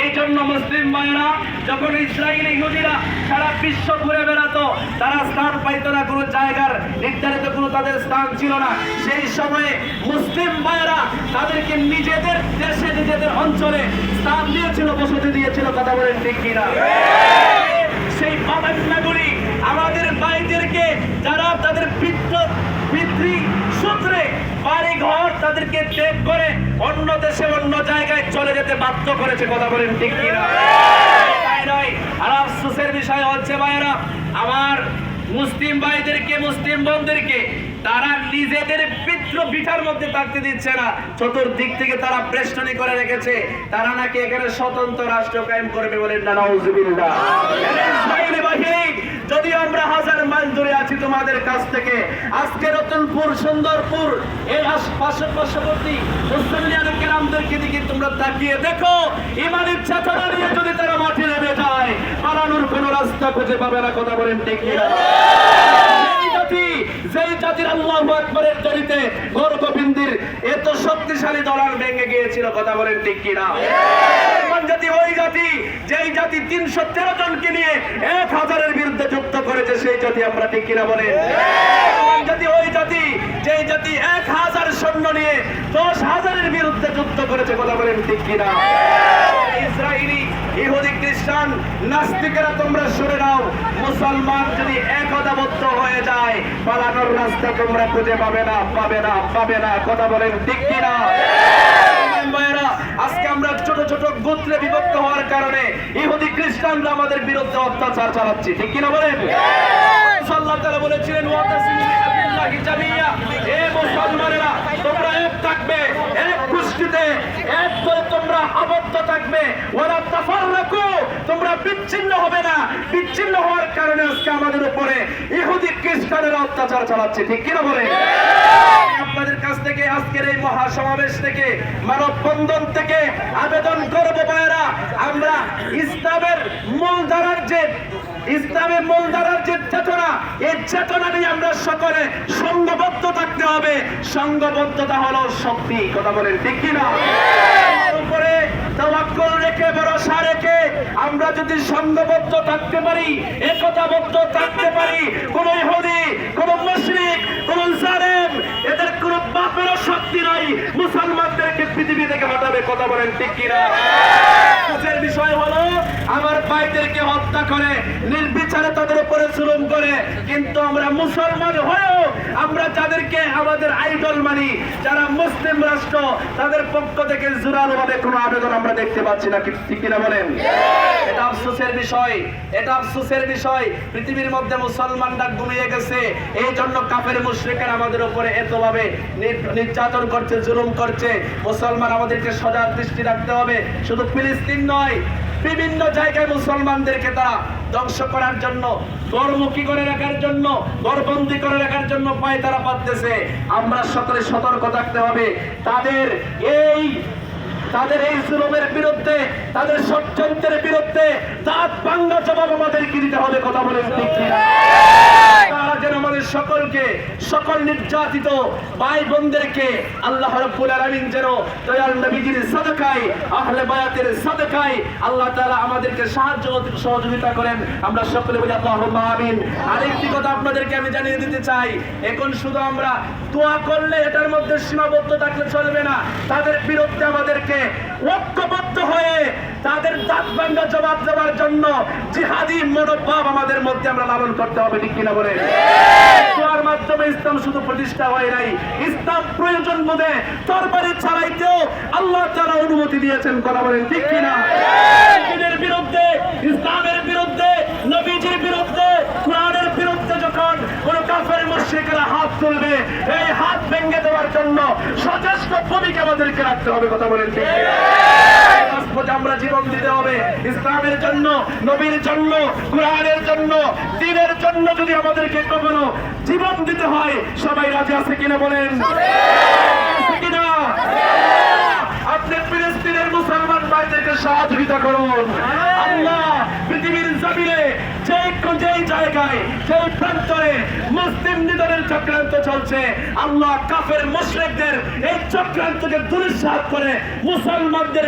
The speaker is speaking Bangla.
এই জন্য মুসলিম ভাইরা যখন ইসরায়েলি ইহুদিরা সারা বিশ্ব ঘুরে বেড়াতো, তারা স্থান পাইতো না, কোনো জায়গার নির্ধারিত কোনো তাদের স্থান ছিল না। সেই সময়ে মুসলিম ভাইরা তাদেরকে নিজেদের দেশে নিজেদের অঞ্চলে স্থান দিয়েছিল, বসতি দিয়েছিল। কথা বলেন ঠিক কিনা? সেই বাবান্নাগুলি আমাদের ভাইদেরকে যারা তাদের পিতৃ সূত্রে বাড়ি ঘর তাদেরকে ত্যাগ করে অন্য দেশে অন্য জায়গায় চলে যেতে বাধ্য করেছে। কথা বলেন ঠিক কিনা? তাই নয়। আর আফসোসের বিষয় হচ্ছে ভাইরা, আমার মুসলিম ভাইদেরকে, মুসলিম বোনদেরকে তারা নিজেদের পিঠার মধ্যে থাকতে দিচ্ছে না। চতুর্দিক থেকে তারা বেষ্টনী করে রেখেছে। তারা নাকি এখানে স্বতন্ত্র রাষ্ট্র কায়েম করবে। বলেন না নাউজুবিল্লাহ। ইসরায়েলি বাহিনী যদি আমরা হাজার মাইল দূরে আছি তোমাদের কাছ থেকে, আজকে রতনপুর, সুন্দরপুর, এই পার্শ্ববর্তী মুসলমান কেরামদেরকে দিকে তোমরা তাকিয়ে দেখো, ইমানের চেতনা নিয়ে যদি তারা মাঠে নেমে যায়, পালানোর কোনো রাস্তা খুঁজে পাবে না। কথা বলেন ঠিক কিনা? যেই জাতির আল্লাহু আকবারের জড়িতে গর্ববিন্দির এত শক্তিশালী দলাল ভেঙে গিয়েছিল। কথা বলেন ঠিক কিনা? জাতি ওই জাতি, যেই জাতি 313 জনকে নিয়ে 1000-এর বিরুদ্ধে যুদ্ধ করেছে, সেই জাতি আমরা ঠিক কিনা বলেন? জাতি ওই জাতি, যেই জাতি 1000 সৈন্য নিয়ে 10,000-এর বিরুদ্ধে যুদ্ধ করেছে। কথা বলেন ঠিক কিনা? ইসরায়েলি, ইহুদি, খ্রিস্টান, নাস্তিকেরা তোমরা শুনে নাও, মুসলমান যদি একতাবদ্ধ হয়ে যায়, পালানোর রাস্তা তোমরা খুঁজে পাবে না, পাবে না, পাবে না। কথা বলেন ঠিক কিনা? আজকে আমরা ছোট ছোট গোত্রে বিভক্ত হওয়ার কারণে ইহুদি খ্রিস্টানরা আমাদের বিরুদ্ধে অত্যাচার চালাচ্ছে। ঠিক কিনা বলেন? আল্লাহ তাআলা বলেছিলেন, ওয়াতাসিমু বিল্লাহি জামিয়া, হে মুসলমানেরা তোমরা এক থাকবে, এক গোষ্ঠীতে এক করে তোমরা আবদ্ধ থাকবে। ওয়ালা তাফাররাকু, তোমরা বিচ্ছিন্ন হবে না। বিচ্ছিন্ন হওয়ার কারণে আজকে আমাদের উপরে ইহুদি খ্রিস্টানেরা অত্যাচার চালাচ্ছে। ঠিক কিনা বলেন? আপনাদের কাছ থেকে আজকের এই মহাসমাবেশ থেকে, মানববন্ধন থেকে আবেদন করব ভাইরা, আমরা ইসলামের মূলধারার যে চেতনা, এই চেতনা নিয়ে আমরা সকলে সংঘবদ্ধ থাকতে হবে। সংঘবদ্ধতা হলো শক্তি। কথা বলেন ঠিক কিনা? উপরে তাওয়াক্কুল রেখে, ভরসা রেখে আমরা যদি সংঘবদ্ধ থাকতে পারি, একতাবদ্ধ থাকতে পারি, কোন ইহুদি, কোন মুশরিক, কোন জালেম, এদের কোন বাপেরও শক্তি নাই মুসলমানদেরকে পৃথিবী থেকে হটাবে। কথা বলেন ঠিক কিনা? বিষয় হলো, আমার ভাইদেরকে হত্যা করে, নির্বিচারে তাদের উপরে জুলুম করে, কিন্তু আমরা মুসলমান হয়েও আমরা যাদেরকে আমাদের আইডল মানি, যারা মুসলিম রাষ্ট্র, তাদের পক্ষ থেকে জোরালোভাবে কোনো আবেদন আমরা দেখতে পাচ্ছি না। ঠিক কিনা বলেন? এটা আফসোসের বিষয়, এটা আফসোসের বিষয়। পৃথিবীর মধ্যে মুসলমানরা ঘুমিয়ে গেছে, এই জন্য কাফের মুশরিকরা আমাদের উপরে এতভাবে নির্যাতন করছে, জুলুম করছে। মুসলমান আমাদেরকে সজাগ দৃষ্টি রাখতে হবে। শুধু ফিলিস্তিন নয়, বিভিন্ন জায়গায় মুসলমানদেরকে তারা ধ্বংস করার জন্য, ঘরমুখী করে রাখার জন্য, ঘরবন্দি করে রাখার জন্য পায় তারা পাচ্ছে। আমরা সকলে সতর্ক থাকতে হবে। তাদের এই জুলুমের বিরুদ্ধে, তাদের ষড়যন্ত্রের বিরুদ্ধে দাঁত ভাঙা জবাব আমাদেরকে দিতে হবে। কথা বলেন ঠিক কিনা? তারা যেন আমাদের সকলকে, সকল নির্যাতিত ভাই বোনদেরকে আল্লাহ রাব্বুল আলামিন যেন দয়াল নবীজির সাদকায়, আহলে বায়াতের সাদকায় আল্লাহ তাআলা আমাদেরকে সাহায্য সহযোগিতা করেন। আমরা সকলে বলি আল্লাহুম্মা আমিন। আরেকটি কথা আপনাদেরকে আমি জানিয়ে দিতে চাই, এখন শুধু আমরা দোয়া করলে এটার মধ্যে সীমাবদ্ধ থাকলে চলবে না। তাদের বিরুদ্ধে আমাদেরকে ঐক্যবদ্ধ হয়ে তাদের দাঁত ভাঙা জবাব দেওয়ার জন্য জিহাদি মনোভাব আমাদের মধ্যে আমরা লালন করতে হবে। ঠিক কিনা বলেন? দোয়ার মাধ্যমে ইসলাম শুধু প্রতিষ্ঠা হয় নাই, ইসলাম প্রয়োজন বোধে তরবারি চালাইতেও আল্লাহ তাআলা অনুমতি দিয়েছেন। কথা বলেন ঠিক কিনা? দিনের বিরুদ্ধে, ইসলামের বিরুদ্ধে, নবীজির বিরুদ্ধে, কোরআনের বিরুদ্ধে যখন কোন কাফের মুশরিকরা হাত তুলবে, এই হাত ভেঙে দেওয়ার জন্য সচেষ্ট ভূমিকা আমাদেরকে রাখতে হবে। কথা বলেন ঠিক কিনা? আমরা জীবন দিতে হবে ইসলামের জন্য, নবীর জন্য, কোরআনের জন্য, দ্বীনের জন্য। যদি আমাদেরকে কখনো জীবন দিতে হয়, সবাই রাজি আছে কিনা বলেন? কিনা? আপনি ফিলিস্তিনের মুসলমান ভাইদেরকে সহযোগিতা করুন। আল্লাহ পৃথিবীর জমিনে যেই জায়গায়, যেই প্রান্তরে মুসলিম নিধনের চক্রান্ত চলছে, আল্লাহ কাফের মুশরিকদের এই চক্রান্তকে দুলিশাত করে মুসলমানদের